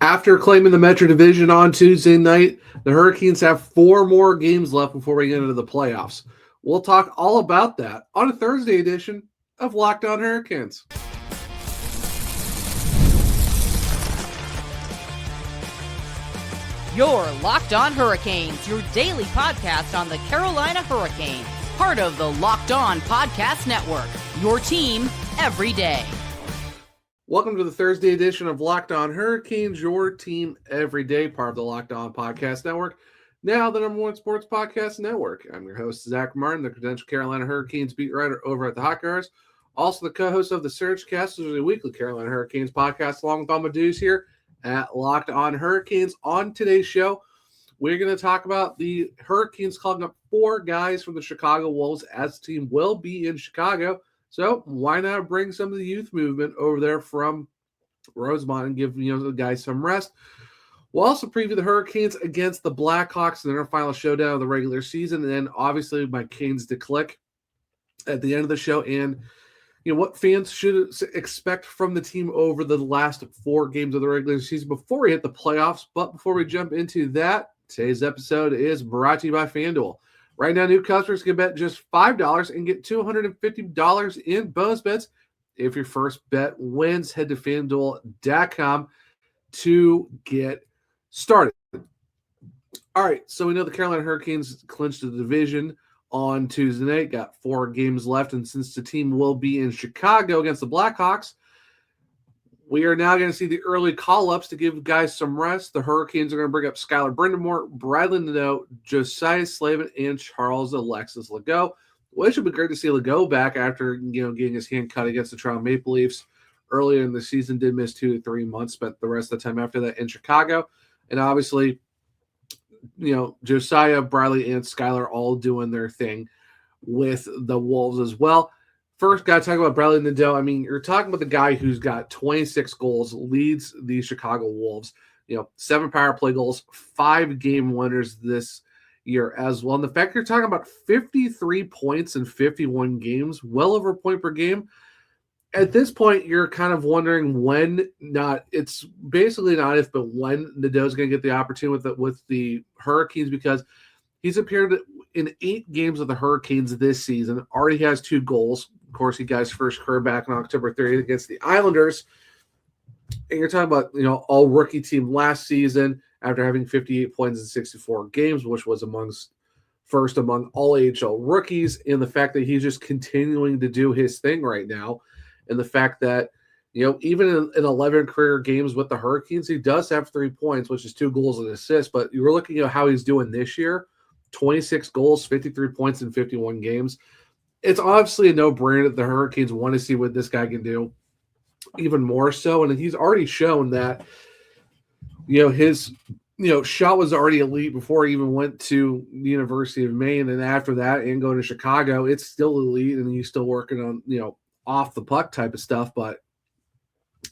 After claiming the Metro Division on Tuesday night, the Hurricanes have 4 more games left before we get into the playoffs. We'll talk all about that on a Thursday edition of Locked On Hurricanes. You're Locked On Hurricanes, your daily podcast on the Carolina Hurricanes, part of the Locked On Podcast Network, your team every day. Welcome to the Thursday edition of Locked On Hurricanes, your team every day, part of the Locked On Podcast Network, now the #1 sports podcast network. I'm your host, Zach Martin, the credentialed Carolina Hurricanes beat writer over at the Hot Guards, also the co-host of the Surgecast, which is a weekly Carolina Hurricanes podcast, along with all my dudes here at Locked On Hurricanes. On today's show, we're going to talk about the Hurricanes calling up 4 guys from the Chicago Wolves, as the team will be in Chicago. So why not bring some of the youth movement over there from Rosemont and give the guys some rest? We'll also preview the Hurricanes against the Blackhawks in their final showdown of the regular season, and then obviously my Canes to click at the end of the show, and what fans should expect from the team over the last 4 games of the regular season before we hit the playoffs. But before we jump into that, today's episode is brought to you by FanDuel. Right now, new customers can bet just $5 and get $250 in bonus bets if your first bet wins. Head to FanDuel.com to get started. All right, so we know the Carolina Hurricanes clinched the division on Tuesday night, got 4 games left, and since the team will be in Chicago against the Blackhawks, we are now going to see the early call-ups to give guys some rest. The Hurricanes are going to bring up Skylar Brindamore, Bradley Nadeau, Josiah Slavin, and Charles Alexis Legault. Well, it should be great to see Legault back after getting his hand cut against the Toronto Maple Leafs earlier in the season. Did miss 2 to 3 months, spent the rest of the time after that in Chicago. And obviously, Josiah, Bradley, and Skylar all doing their thing with the Wolves as well. First, got to talk about Bradley Nadeau. I mean, you're talking about the guy who's got 26 goals, leads the Chicago Wolves, 7 power play goals, 5 game winners this year as well. And the fact you're talking about 53 points in 51 games, well over a point per game. At this point, you're kind of wondering it's basically not if, but when Nadeau's going to get the opportunity with the Hurricanes, because he's appeared in 8 games of the Hurricanes this season, already has 2 goals. Of course, he got his first career back on October 30th against the Islanders. And you're talking about, all rookie team last season after having 58 points in 64 games, which was first among all AHL rookies. And the fact that he's just continuing to do his thing right now. And the fact that, even in 11 career games with the Hurricanes, he does have 3 points, which is 2 goals and assists. But you were looking at how he's doing this year, 26 goals, 53 points in 51 games. It's obviously a no-brainer that the Hurricanes want to see what this guy can do, even more so. And he's already shown that, his, shot was already elite before he even went to the University of Maine. And after that, and going to Chicago, it's still elite, and he's still working on, off the puck type of stuff. But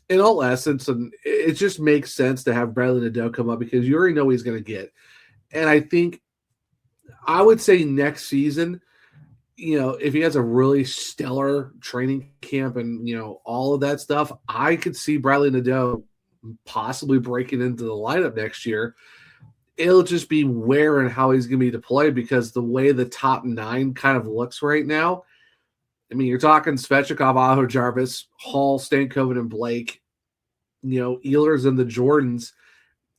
in all essence, and it just makes sense to have Bradley Nadeau come up because you already know what he's going to get. And I would say next season, if he has a really stellar training camp and, all of that stuff, I could see Bradley Nadeau possibly breaking into the lineup next year. It'll just be where and how he's going to be deployed, because the way the top 9 kind of looks right now, I mean, you're talking Svechnikov, Aho, Jarvis, Hall, Stankoven, and Blake, Ehlers and the Jordans.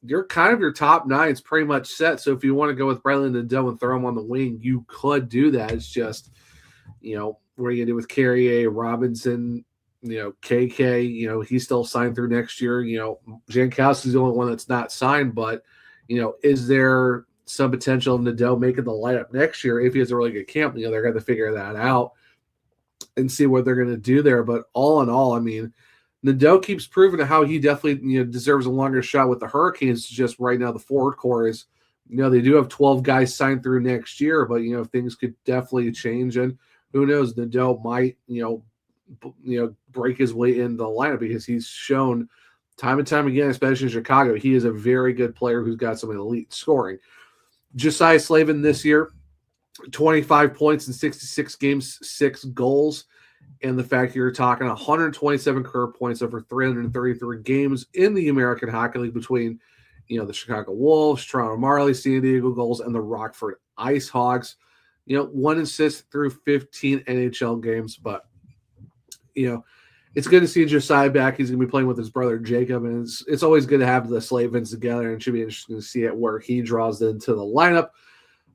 Your top 9 is pretty much set. So if you want to go with Bradley Nadeau and throw him on the wing, you could do that. It's just, what are you going to do with Carrier, Robinson, KK? He's still signed through next year. Jankowski's the only one that's not signed, but, is there some potential of Nadeau making the lineup next year if he has a really good camp? They're going to figure that out and see what they're going to do there. But all in all, I mean, Nadeau keeps proving how he definitely deserves a longer shot with the Hurricanes. Just right now, the forward core is, they do have 12 guys signed through next year, but things could definitely change, and who knows, Nadeau might break his way into the lineup, because he's shown time and time again, especially in Chicago, he is a very good player who's got some elite scoring. Josiah Slavin this year, 25 points in 66 games, 6 goals. and the fact you're talking 127 career points over 333 games in the American Hockey League between, the Chicago Wolves, Toronto Marlies, San Diego Gulls, and the Rockford Ice Hogs. 1 assist through 15 NHL games, but it's good to see Josiah back. He's going to be playing with his brother Jacob, and it's always good to have the Slavens together, and it should be interesting to see it where he draws into the lineup.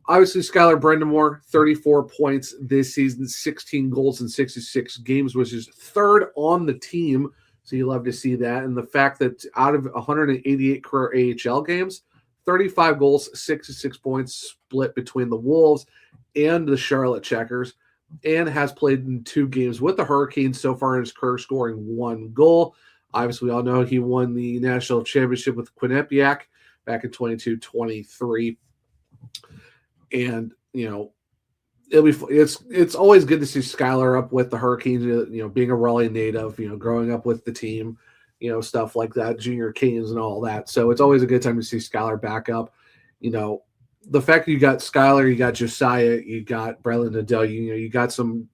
Obviously, Skylar Brendamore, 34 points this season, 16 goals in 66 games, which is third on the team. So you love to see that. And the fact that out of 188 career AHL games, 35 goals, 66 points split between the Wolves and the Charlotte Checkers, and has played in 2 games with the Hurricanes so far in his career, scoring 1 goal. Obviously, we all know he won the national championship with Quinnipiac back in 22-23. And, it's always good to see Skylar up with the Hurricanes, being a Raleigh native, growing up with the team, stuff like that, junior Canes and all that. So it's always a good time to see Skylar back up. The fact that you got Skylar, you got Josiah, you got Bradley Nadeau, you got some,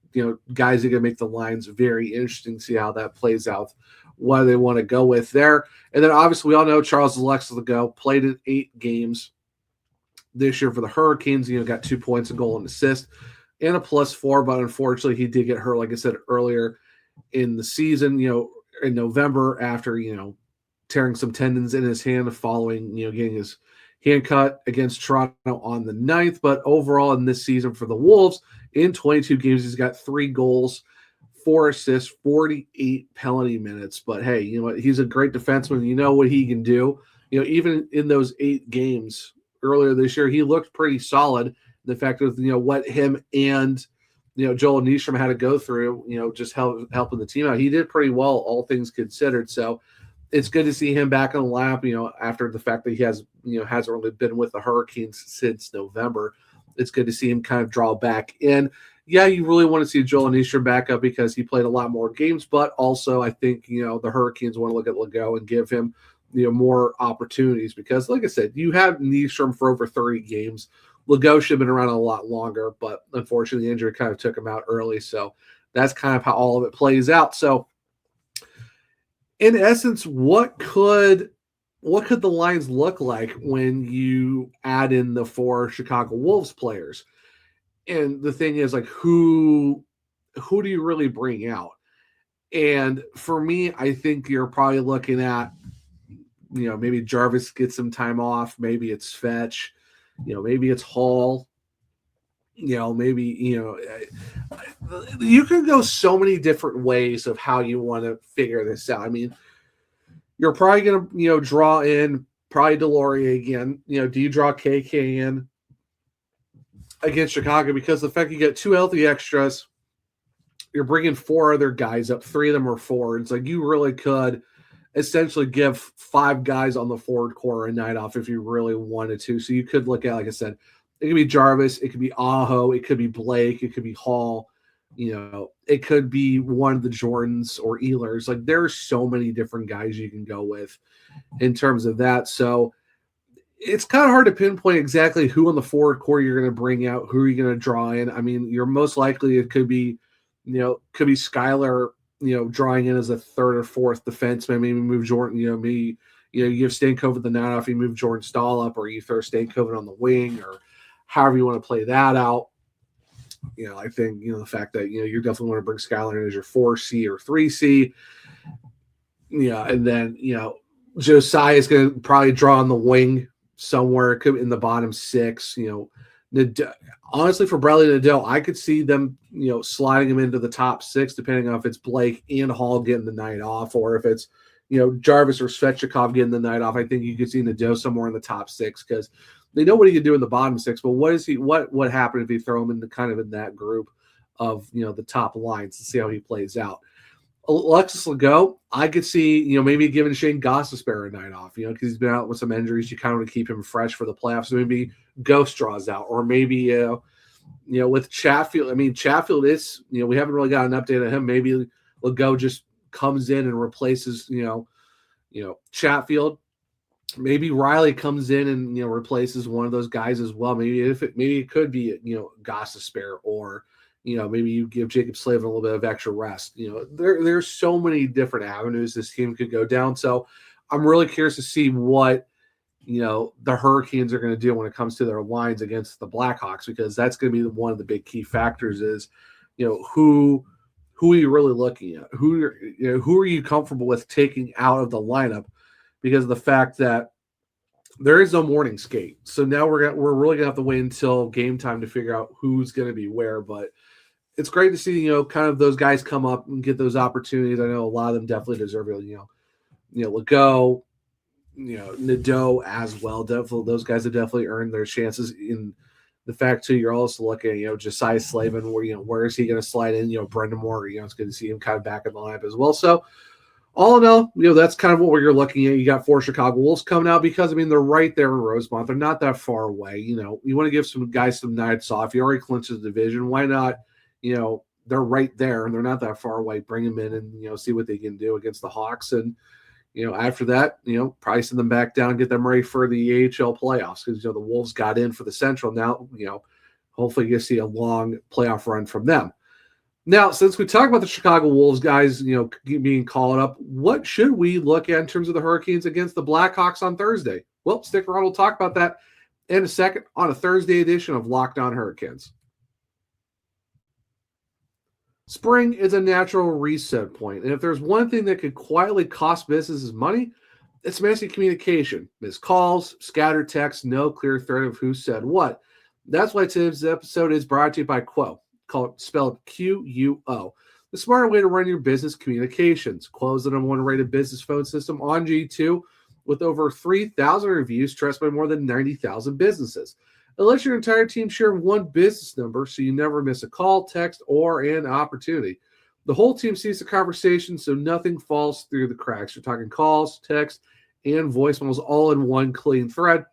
guys that are going to make the lines very interesting to see how that plays out, what they want to go with there. And then obviously we all know Charles Alexis Legault played in 8 games this year for the Hurricanes, got 2 points, a goal, and assist, and a +4. But unfortunately, he did get hurt, like I said earlier in the season, in November after, tearing some tendons in his hand following, getting his hand cut against Toronto on the 9th. But overall in this season for the Wolves, in 22 games, he's got 3 goals, 4 assists, 48 penalty minutes. But hey, he's a great defenseman. You know what he can do. Even in those 8 games earlier this year, he looked pretty solid. The fact of what him and Joel Nyström had to go through, just helping the team out. He did pretty well, all things considered. So it's good to see him back on the lap. After the fact that he has hasn't really been with the Hurricanes since November. It's good to see him kind of draw back in. Yeah, you really want to see Joel Nyström back up because he played a lot more games, but also I think the Hurricanes want to look at Legault and give him more opportunities because, like I said, you have Nyström for over 30 games. Legault should have been around a lot longer, but unfortunately the injury kind of took him out early. So that's kind of how all of it plays out. So in essence, what could the lines look like when you add in the 4 Chicago Wolves players? And the thing is, like, who do you really bring out? And for me, I think you're probably looking at maybe Jarvis gets some time off. Maybe it's Fetch. Maybe it's Hall. Maybe, you can go so many different ways of how you want to figure this out. I mean, you're probably going to, draw in probably Delorier again. Do you draw KK in against Chicago? Because the fact you get 2 healthy extras, you're bringing 4 other guys up. 3 of them are forwards. Like, you really could essentially give 5 guys on the forward core a night off if you really wanted to. So you could look at, like I said, it could be Jarvis, it could be Aho, it could be Blake, it could be Hall, it could be one of the Jordans or Ehlers. Like, there's so many different guys you can go with in terms of that. So it's kind of hard to pinpoint exactly who on the forward core you're going to bring out, who are you going to draw in. I mean, you're most likely it could be, Skylar, drawing in as a 3rd or 4th defenseman. Maybe move Jordan, you give Stankoven the night off, you move Jordan Stahl up, or you throw Stankoven on the wing, or however you want to play that out. I think, the fact that, you definitely want to bring Skylar in as your 4C or 3C. And then, Josiah is going to probably draw on the wing somewhere. It could be in the bottom 6, honestly, for Bradley Nadeau, I could see them, sliding him into the top 6, depending on if it's Blake and Hall getting the night off, or if it's, Jarvis or Svechnikov getting the night off. I think you could see Nadeau somewhere in the top 6 because they know what he can do in the bottom 6. But what happened if you throw him in that group of, the top lines to see how he plays out? Alexis Legault, I could see, maybe giving Shane Gostisbehere a night off, because he's been out with some injuries. You kind of want to keep him fresh for the playoffs. So maybe Ghost draws out, or maybe, with Chatfield. I mean, Chatfield is, we haven't really got an update on him. Maybe Legault just comes in and replaces, Chatfield. Maybe Riley comes in and, replaces one of those guys as well. Maybe it could be, Gostisbehere or maybe you give Jacob Slavin a little bit of extra rest. There's so many different avenues this team could go down. So I'm really curious to see what, the Hurricanes are going to do when it comes to their lines against the Blackhawks, because that's going to be one of the big key factors is, who are you really looking at? Who are you comfortable with taking out of the lineup, because of the fact that there is no morning skate. So now we're really gonna have to wait until game time to figure out who's going to be where. But it's great to see kind of those guys come up and get those opportunities. I know a lot of them definitely deserve it. Legault, Nadeau as well. Definitely, those guys have definitely earned their chances. In the fact too, you're also looking at Josiah Slavin, where is he going to slide in? Brendan Moore, it's good to see him kind of back in the lineup as well. So all in all, that's kind of what you're looking at. You got 4 Chicago Wolves coming out because, they're right there in Rosemont. They're not that far away. You want to give some guys some nights off. You already clinched the division. Why not? They're right there and they're not that far away. Bring them in and, see what they can do against the Hawks. And, after that, probably send them back down and get them ready for the AHL playoffs, because, the Wolves got in for the Central. Now, hopefully you see a long playoff run from them. Now, since we talk about the Chicago Wolves guys, being called up, what should we look at in terms of the Hurricanes against the Blackhawks on Thursday? Well, stick around. We'll talk about that in a second on a Thursday edition of Locked On Hurricanes. Spring is a natural reset point, and if there's one thing that could quietly cost businesses money, it's messy communication. Missed calls, scattered texts, no clear thread of who said what. That's why today's episode is brought to you by Quo. Spelled Quo. The smarter way to run your business communications. Quo is the #1 rated business phone system on G2 with over 3,000 reviews, trusted by more than 90,000 businesses. It lets your entire team share one business number so you never miss a call, text, or an opportunity. The whole team sees the conversation so nothing falls through the cracks. You're talking calls, text, and voicemails all in one clean thread.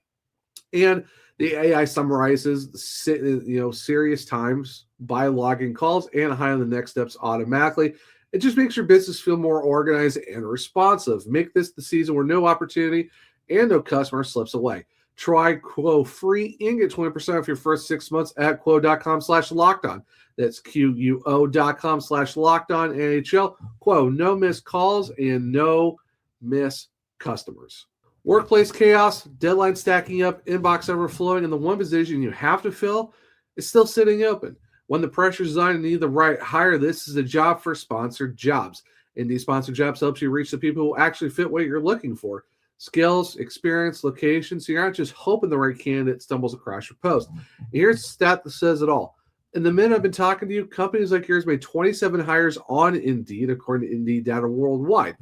And the AI summarizes serious times by logging calls and highlighting the next steps automatically. It just makes your business feel more organized and responsive. Make this the season where no opportunity and no customer slips away. Try Quo free and get 20% off your first 6 months at quo.com/lockedon. That's QUO.com/lockedon NHL. Quo, no missed calls and no miss customers. Workplace chaos, deadline stacking up, inbox overflowing, and the one position you have to fill is still sitting open. When the pressure is on and you need the right hire, this is a job for sponsored jobs. Indeed Sponsored Jobs helps you reach the people who actually fit what you're looking for. Skills, experience, location, so you're not just hoping the right candidate stumbles across your post. And here's a stat that says it all. In the minute I've been talking to you, companies like yours made 27 hires on Indeed, according to Indeed data worldwide.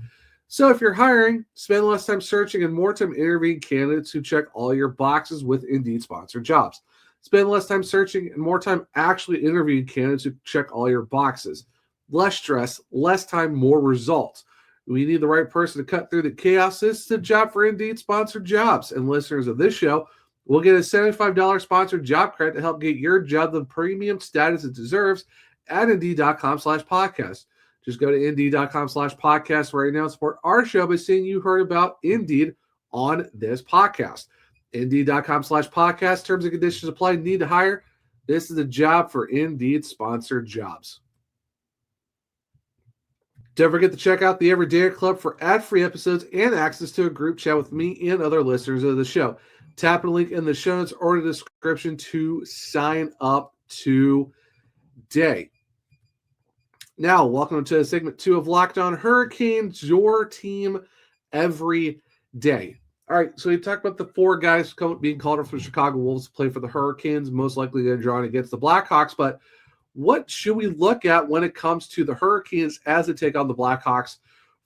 So if you're hiring, spend less time searching and more time interviewing candidates who check all your boxes with Indeed Sponsored Jobs. Spend less time searching and more time actually interviewing candidates who check all your boxes. Less stress, less time, more results. We need the right person to cut through the chaos. This is a job for Indeed Sponsored Jobs. And listeners of this show will get a $75 sponsored job credit to help get your job the premium status it deserves at Indeed.com/podcast. Just go to Indeed.com/podcast right now and support our show by saying you heard about Indeed on this podcast. Indeed.com/podcast. Terms and conditions apply. Need to hire. This is a job for Indeed Sponsored Jobs. Don't forget to check out the Everyday Club for ad-free episodes and access to a group chat with me and other listeners of the show. Tap the link in the show notes or the description to sign up today. Now, welcome to segment 2 of Locked On Hurricanes, your team every day. All right, so we talked about the 4 guys being called up from the Chicago Wolves to play for the Hurricanes, most likely going to draw against the Blackhawks. But what should we look at when it comes to the Hurricanes as they take on the Blackhawks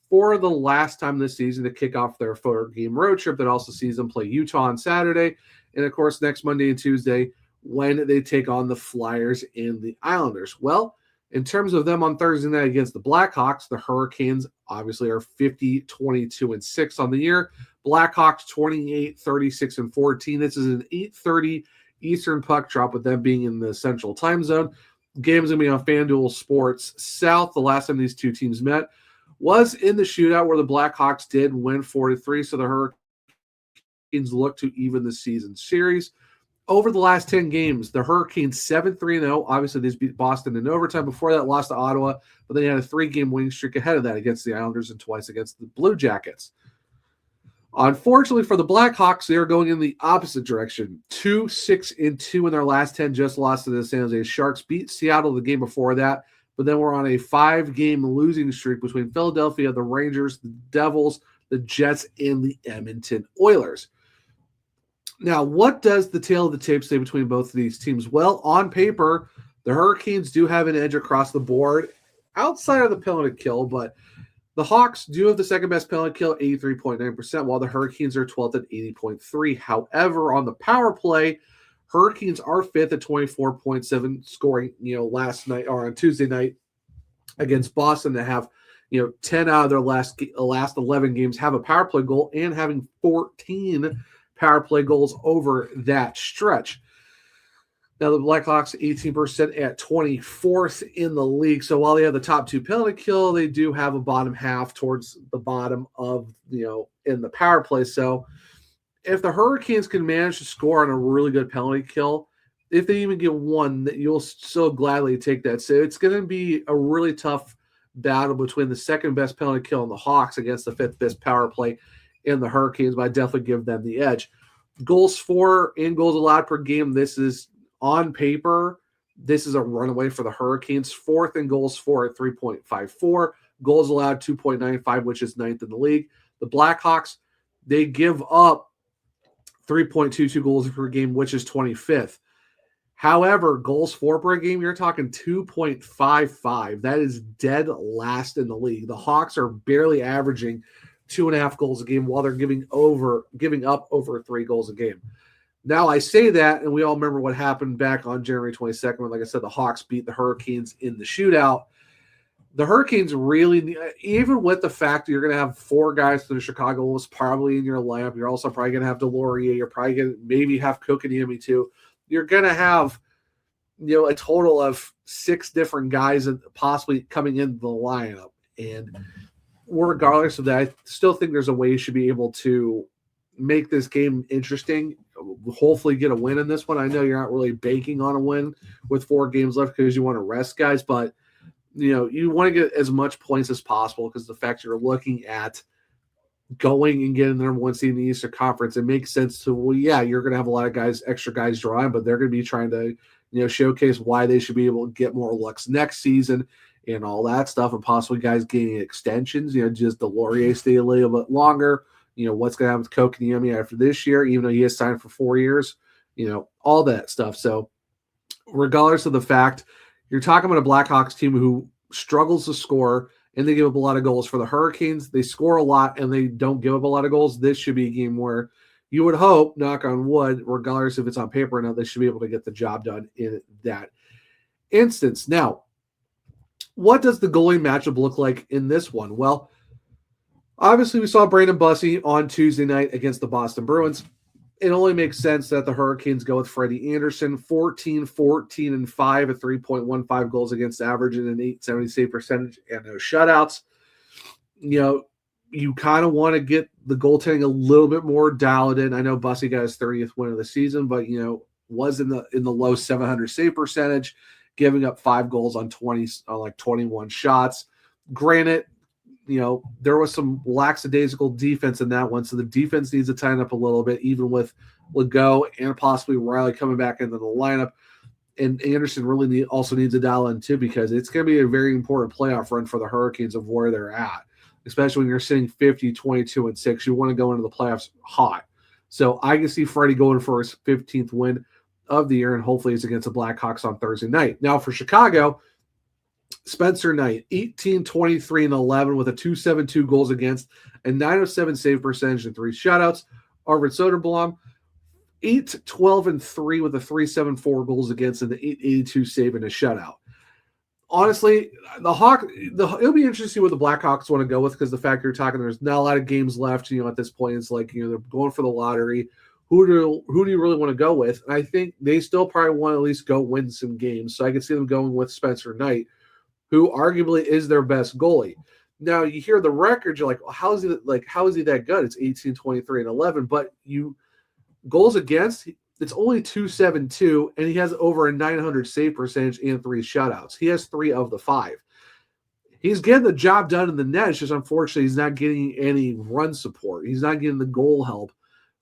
for the last time this season to kick off their 4-game road trip that also sees them play Utah on Saturday, and, of course, next Monday and Tuesday when they take on the Flyers and the Islanders? Well, in terms of them on Thursday night against the Blackhawks, the Hurricanes obviously are 50, 22, and 6 on the year. Blackhawks 28, 36, and 14. This is an 8:30 Eastern puck drop with them being in the Central Time Zone. Game's going to be on FanDuel Sports South. The last time these two teams met was in the shootout where the Blackhawks did win 4-3, so the Hurricanes look to even the season series. over the last 10 games, the Hurricanes 7-3-0. Obviously, they beat Boston in overtime. Before that, lost to Ottawa, but they had a 3-game winning streak ahead of that against the Islanders and twice against the Blue Jackets. Unfortunately for the Blackhawks, they are going in the opposite direction. 2-6-2 in their last 10, just lost to the San Jose Sharks. Beat Seattle the game before that, but then we're on a 5-game losing streak between Philadelphia, the Rangers, the Devils, the Jets, and the Edmonton Oilers. Now, what does the tail of the tape say between both of these teams? Well, on paper, the Hurricanes do have an edge across the board outside of the penalty kill, but the Hawks do have the second best penalty kill, 83.9%, while the Hurricanes are 12th at 80.3%. However, on the power play, Hurricanes are 5th at 24.7, scoring, last night or on Tuesday night against Boston to have, 10 out of their last 11 games have a power play goal and having 14 power play goals over that stretch. Now, the Blackhawks 18% at 24th in the league. So while they have the top 2 penalty kill, they do have a bottom half towards the bottom of, in the power play. So if the Hurricanes can manage to score on a really good penalty kill, if they even get one, you'll so gladly take that. So it's going to be a really tough battle between the second best penalty kill and the Hawks against the 5th best power play in the Hurricanes, but I definitely give them the edge. Goals for and goals allowed per game, this is on paper, this is a runaway for the Hurricanes. 4th in goals for at 3.54. Goals allowed 2.95, which is 9th in the league. The Blackhawks, they give up 3.22 goals per game, which is 25th. However, goals for per game, you're talking 2.55. That is dead last in the league. The Hawks are barely averaging 2.5 goals a game while they're giving up over 3 goals a game. Now, I say that, and we all remember what happened back on January 22nd when, like I said, the Hawks beat the Hurricanes in the shootout. The Hurricanes really, even with the fact that you're going to have 4 guys from the Chicago Wolves probably in your lineup, you're also probably going to have Delorier, you're probably going to maybe have Kotkaniemi too. You're going to have, a total of 6 different guys possibly coming into the lineup. And regardless of that, I still think there's a way you should be able to make this game interesting, hopefully get a win in this one. I know you're not really banking on a win with 4 games left because you want to rest guys, but you want to get as much points as possible because the fact you're looking at going and getting the number 1 seed in the Eastern Conference, it makes sense to, you're going to have a lot of guys, extra guys drawing, but they're going to be trying to, showcase why they should be able to get more looks next season and all that stuff, and possibly guys getting extensions, just Delorier stay a little bit longer. What's going to happen with Kotkaniemi after this year, even though he has signed for 4 years, all that stuff. So regardless of the fact, you're talking about a Blackhawks team who struggles to score and they give up a lot of goals. For the Hurricanes, they score a lot and they don't give up a lot of goals. This should be a game where you would hope, knock on wood, regardless if it's on paper or not, they should be able to get the job done in that instance. Now, what does the goalie matchup look like in this one? Well, obviously, we saw Brandon Bussi on Tuesday night against the Boston Bruins. It only makes sense that the Hurricanes go with Freddie Anderson, 14, 14, and 5 at 3.15 goals against average and an .870 save percentage and no shutouts. You kind of want to get the goaltending a little bit more dialed in. I know Bussi got his 30th win of the season, but was in the low 700 save percentage, giving up 5 goals on 21 shots. Granted, there was some lackadaisical defense in that one, so the defense needs to tighten up a little bit, even with Legault and possibly Riley coming back into the lineup. And Anderson really also needs to dial in too, because it's going to be a very important playoff run for the Hurricanes of where they're at, especially when you're sitting 50, 22, and 6. You want to go into the playoffs hot. So I can see Freddie going for his 15th win of the year, and hopefully it's against the Blackhawks on Thursday night. Now for Chicago, Spencer Knight, 18, 23, and 11 with a 2.72 goals against, a 907 save percentage, and 3 shutouts. Arvid Soderblom, 8, 12, and 3 with a 3.74 goals against and the 8.82 save and a shutout. Honestly, it'll be interesting to see what the Blackhawks want to go with, because the fact you're talking, there's not a lot of games left. At this point, it's like they're going for the lottery. Who do you really want to go with? And I think they still probably want to at least go win some games. So I can see them going with Spencer Knight, who arguably is their best goalie. Now you hear the record, you're like, well, how is he that good? It's 18, 23, and 11. But goals against, It's only 272, and he has over a 900 save percentage and 3 shutouts. He has 3 of the 5. He's getting the job done in the net. It's just unfortunately he's not getting any run support. He's not getting the goal help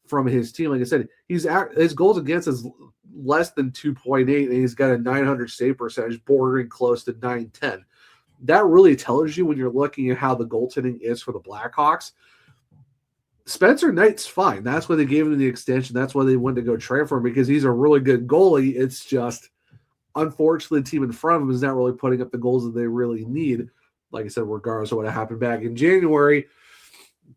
from his team. Like I said, his goals against is less than 2.8, and he's got a 900 save percentage bordering close to 910. That really tells you when you're looking at how the goaltending is for the Blackhawks. Spencer Knight's fine. That's why they gave him the extension. That's why they wanted to go transfer him, because he's a really good goalie. It's just, unfortunately, the team in front of him is not really putting up the goals that they really need. Like I said, regardless of what happened back in January,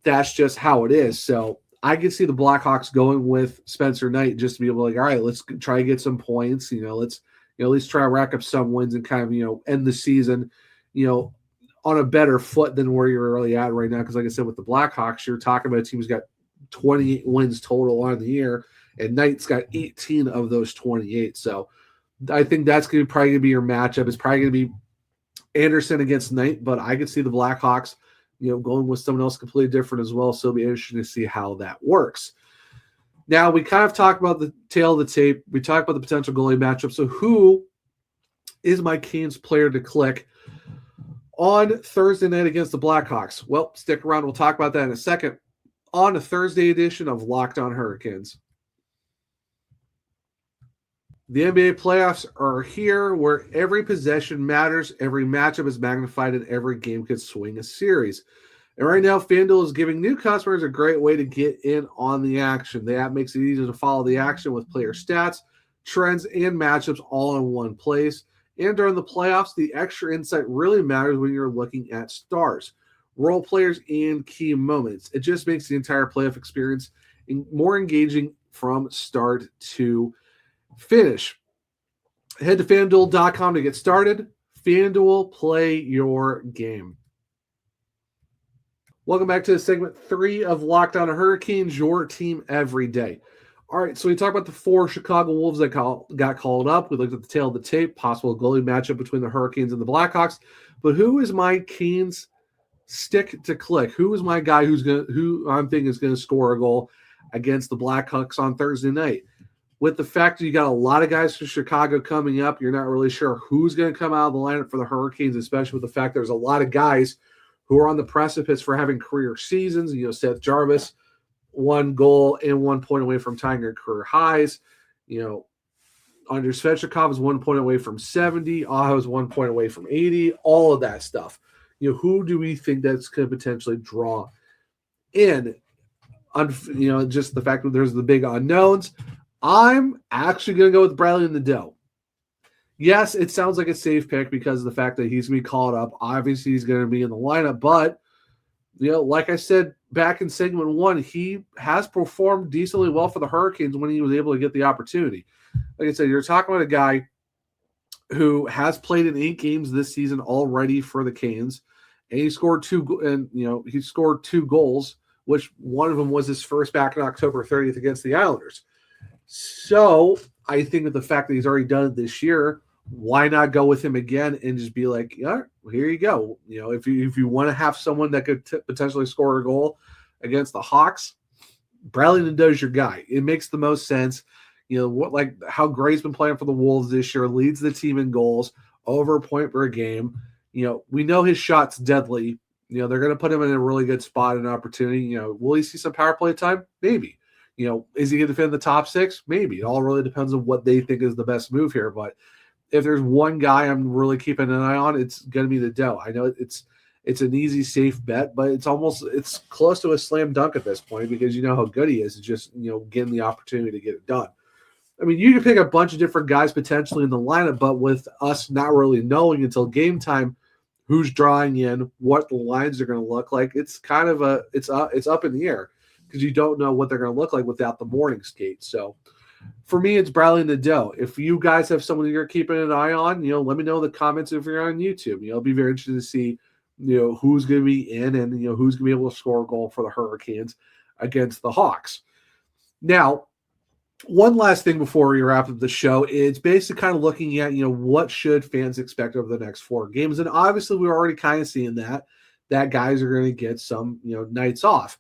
that's just how it is. So I can see the Blackhawks going with Spencer Knight just to be able to, all right, let's try to get some points. Let's at least try to rack up some wins and kind of, end the season, on a better foot than where you're really at right now. Because like I said, with the Blackhawks, you're talking about a team who's got 28 wins total on the year, and Knight's got 18 of those 28. So I think that's probably going to be your matchup. It's probably going to be Anderson against Knight, but I could see the Blackhawks, going with someone else completely different as well. So it'll be interesting to see how that works. Now, we kind of talked about the tail of the tape. We talked about the potential goalie matchup. So who is my Canes player to click on Thursday night against the Blackhawks? Well, stick around. We'll talk about that in a second on a Thursday edition of Locked On Hurricanes. The NBA playoffs are here, where every possession matters, every matchup is magnified, and every game could swing a series. And right now, FanDuel is giving new customers a great way to get in on the action. The app makes it easy to follow the action with player stats, trends, and matchups all in one place. And during the playoffs, the extra insight really matters when you're looking at stars, role players, and key moments. It just makes the entire playoff experience more engaging from start to finish. Head to FanDuel.com to get started. FanDuel, play your game. Welcome back to segment 3 of Locked On Hurricanes, your team every day. All right, so we talked about the 4 Chicago Wolves that got called up. We looked at the tail of the tape, possible goalie matchup between the Hurricanes and the Blackhawks. But who is my Canes stick to click? Who is my guy who I'm thinking is going to score a goal against the Blackhawks on Thursday night? With the fact that you got a lot of guys from Chicago coming up, you're not really sure who's going to come out of the lineup for the Hurricanes, especially with the fact there's a lot of guys who are on the precipice for having career seasons. Seth Jarvis, 1 goal and 1 point away from tying their career highs. Andrei Svechnikov is 1 point away from 70. Aho is 1 point away from 80. All of that stuff. Who do we think that's going to potentially draw in? Just the fact that there's the big unknowns. I'm actually going to go with Bradley Nadeau. Yes, it sounds like a safe pick because of the fact that he's going to be called up. Obviously, he's going to be in the lineup, but like I said back in segment 1, he has performed decently well for the Hurricanes when he was able to get the opportunity. Like I said, you're talking about a guy who has played in 8 games this season already for the Canes, and he scored 2 goals, which one of them was his first back on October 30th against the Islanders. So I think that the fact that he's already done it this year, why not go with him again and just be like, yeah, well, here you go. If you want to have someone that could potentially score a goal against the Hawks, Bradley Nadeau's your guy. It makes the most sense. How Gray's been playing for the Wolves this year, leads the team in goals, over a point per game. We know his shot's deadly. They're going to put him in a really good spot and opportunity. Will he see some power play time? Maybe. Is he going to defend the top 6? Maybe. It all really depends on what they think is the best move here. But if there's one guy I'm really keeping an eye on, it's going to be Nadeau. I know it's an easy, safe bet, but it's close to a slam dunk at this point because you know how good he is. It's just, getting the opportunity to get it done. I mean, you can pick a bunch of different guys potentially in the lineup, but with us not really knowing until game time who's drawing in, what the lines are going to look like, it's kind of it's up in the air because you don't know what they're going to look like without the morning skate. So for me, it's Bradley Nadeau. If you guys have someone you're keeping an eye on, let me know in the comments if you're on YouTube. It'll be very interesting to see, who's going to be in and, who's going to be able to score a goal for the Hurricanes against the Hawks. Now, one last thing before we wrap up the show is basically kind of looking at, what should fans expect over the next 4 games? And obviously we're already kind of seeing that guys are going to get some, nights off.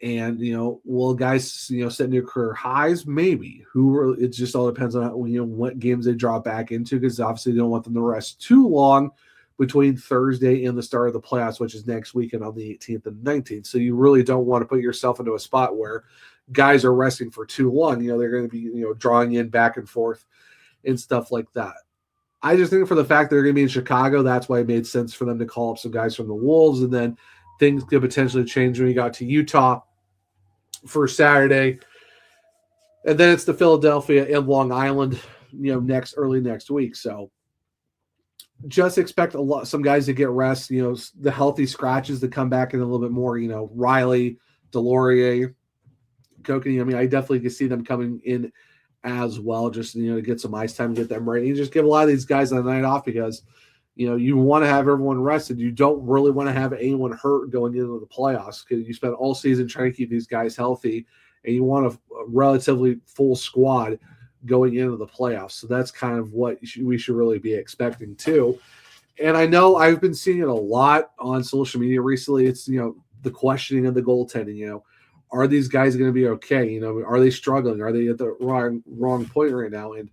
And, will guys, set new career highs? Maybe. It just all depends on, what games they draw back into, because obviously they don't want them to rest too long between Thursday and the start of the playoffs, which is next weekend on the 18th and 19th. So you really don't want to put yourself into a spot where guys are resting for too long. They're going to be, drawing in back and forth and stuff like that. I just think for the fact they're going to be in Chicago, that's why it made sense for them to call up some guys from the Wolves, and then things could potentially change when you got to Utah for Saturday. And then it's the Philadelphia and Long Island, early next week. So just expect some guys to get rest, the healthy scratches to come back in a little bit more, Riley, Delorier, Kokanee. I definitely can see them coming in as well, just, to get some ice time, get them ready. You just give a lot of these guys a night off because, you want to have everyone rested. You don't really want to have anyone hurt going into the playoffs because you spent all season trying to keep these guys healthy, and you want a relatively full squad going into the playoffs. So that's kind of what we should really be expecting too. And I know I've been seeing it a lot on social media recently. It's, the questioning of the goaltending, are these guys going to be okay? Are they struggling? Are they at the wrong point right now? And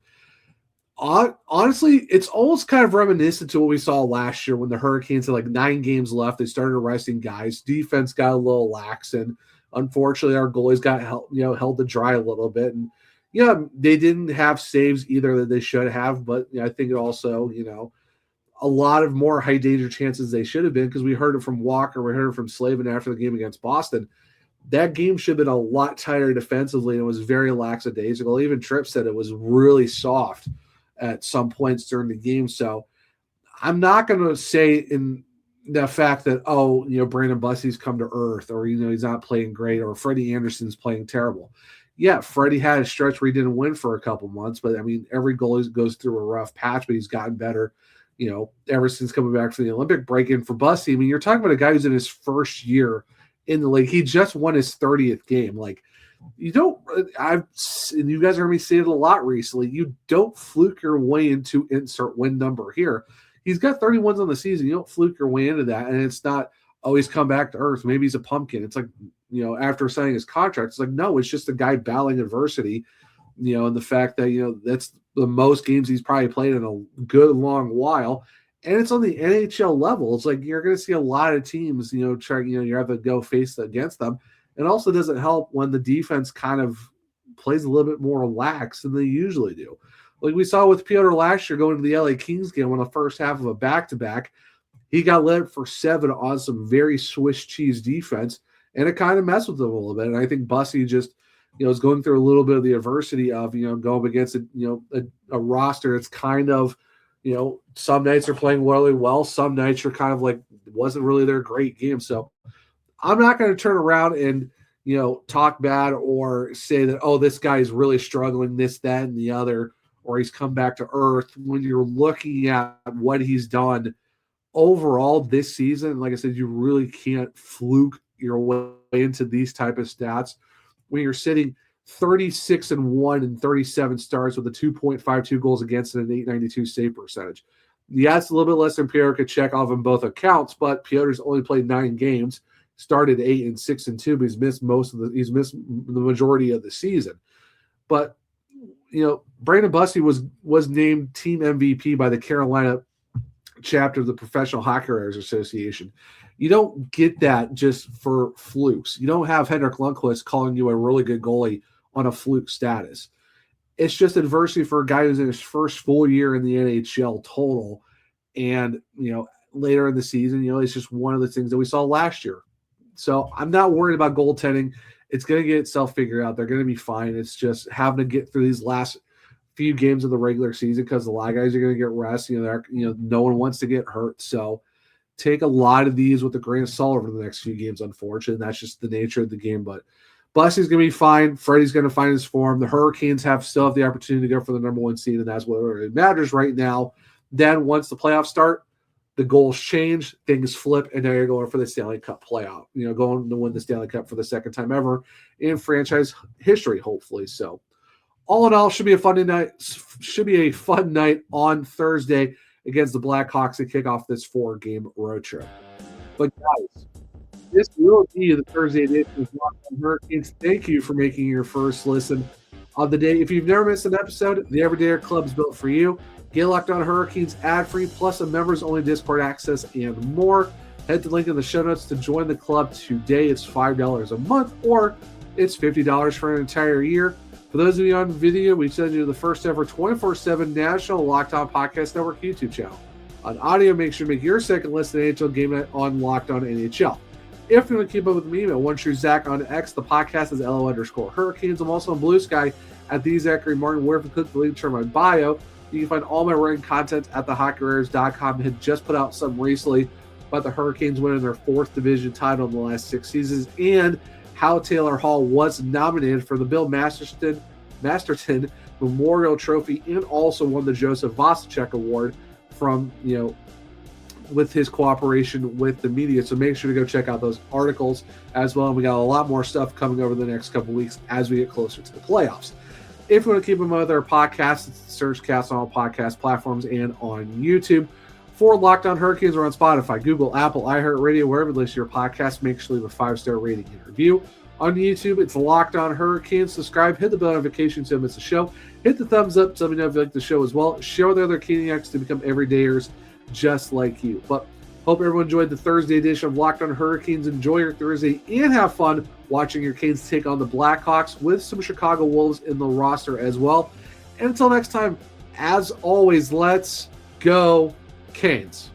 honestly, it's almost kind of reminiscent to what we saw last year when the Hurricanes had like 9 games left. They started arresting guys. Defense got a little lax, and unfortunately, our goalies got held to dry a little bit. And they didn't have saves either that they should have. But I think it also, a lot of more high danger chances they should have been, because we heard it from Walker, we heard it from Slavin after the game against Boston. That game should have been a lot tighter defensively, and it was very lackadaisical. Even Tripp said it was really soft at some points during the game. So I'm not going to say in the fact that, Brandon Bussey's come to earth, or, he's not playing great, or Freddie Anderson's playing terrible. Yeah, Freddie had a stretch where he didn't win for a couple months, but every goalie goes through a rough patch, but he's gotten better, ever since coming back from the Olympic break. And for Bussey, you're talking about a guy who's in his first year in the league. He just won his 30th game. You guys heard me say it a lot recently. You don't fluke your way into insert win number here. He's got 31s on the season. You don't fluke your way into that. And it's not, he's come back to earth. Maybe he's a pumpkin. It's like, after signing his contract, it's like, no, it's just a guy battling adversity, and the fact that, that's the most games he's probably played in a good long while. And it's on the NHL level. It's like you're going to see a lot of teams, trying, you have to go face against them. It also doesn't help when the defense kind of plays a little bit more lax than they usually do. Like we saw with Piotr last year going to the LA Kings game on the first half of a back-to-back. He got led for 7 on some very Swiss cheese defense, and it kind of messed with him a little bit. And I think Bussey just, is going through a little bit of the adversity of, going against a roster that's kind of, some nights are playing really well. Some nights are kind of like, wasn't really their great game. So I'm not going to turn around and, talk bad or say that, this guy is really struggling, this, that, and the other, or he's come back to earth. When you're looking at what he's done overall this season, like I said, you really can't fluke your way into these type of stats when you're sitting 36-1 and 37 starts with a 2.52 goals against and an 892 save percentage. Yeah, it's a little bit less than Pyotr Kochetkov on both accounts, but Piotr's only played 9 games, started 8 and 6 and 2, but he's missed the majority of the season. But Brandon Bussey was named team MVP by the Carolina chapter of the Professional Hockey Writers Association. You don't get that just for flukes. You don't have Henrik Lundqvist calling you a really good goalie on a fluke status. It's just adversity for a guy who's in his first full year in the NHL total. And, later in the season, it's just one of the things that we saw last year. So I'm not worried about goaltending. It's going to get itself figured out. They're going to be fine. It's just having to get through these last few games of the regular season because a lot of guys are going to get rest. No one wants to get hurt. So take a lot of these with a grain of salt over the next few games, unfortunately. That's just the nature of the game. But Bussey's going to be fine. Freddie's going to find his form. The Hurricanes still have the opportunity to go for the number 1 seed, and that's what really matters right now. Then once the playoffs start, the goals change, things flip, and now you're going for the Stanley Cup playoff. Going to win the Stanley Cup for the second time ever in franchise history, hopefully. So all in all, should be a fun night on Thursday against the Blackhawks to kick off this 4-game road trip. But guys, this will be the Thursday edition of Locked On Hurricanes. Thank you for making your first listen of the day. If you've never missed an episode, the Everydayer Club is built for you. Get Locked On Hurricanes ad-free, plus a members-only Discord access and more. Head to the link in the show notes to join the club today. It's $5 a month, or it's $50 for an entire year. For those of you on video, we send you the first ever 24/7 national Locked On Podcast Network YouTube channel. On audio, make sure to make your second listen to NHL Game Night on Locked On NHL. If you want to keep up with me, at One True Zach on X, the podcast is LO_Hurricanes. I'm also on Blue Sky at the Zachary Martin, where if you click the link to my bio, you can find all my writing content at thehockeyrares.com. I had just put out some recently about the Hurricanes winning their 4th division title in the last 6 seasons, and how Taylor Hall was nominated for the Bill Masterton Memorial Trophy, and also won the Joseph Vasicek Award from, with his cooperation with the media. So make sure to go check out those articles as well. And we got a lot more stuff coming over the next couple weeks as we get closer to the playoffs. If you want to keep them with our podcasts, it's Search Cast on all podcast platforms and on YouTube. For Locked On Hurricanes, we're on Spotify, Google, Apple, iHeartRadio, wherever you listen to your podcast. Make sure to leave a 5-star rating and review. On YouTube, it's Locked On Hurricanes. Subscribe, hit the bell notification so you don't miss the show. Hit the thumbs up so let me know if you like the show as well. Share the other Caniacs to become everydayers just like you. But hope everyone enjoyed the Thursday edition of Locked On Hurricanes. Enjoy your Thursday and have fun watching your Canes take on the Blackhawks with some Chicago Wolves in the roster as well. And until next time, as always, let's go Canes.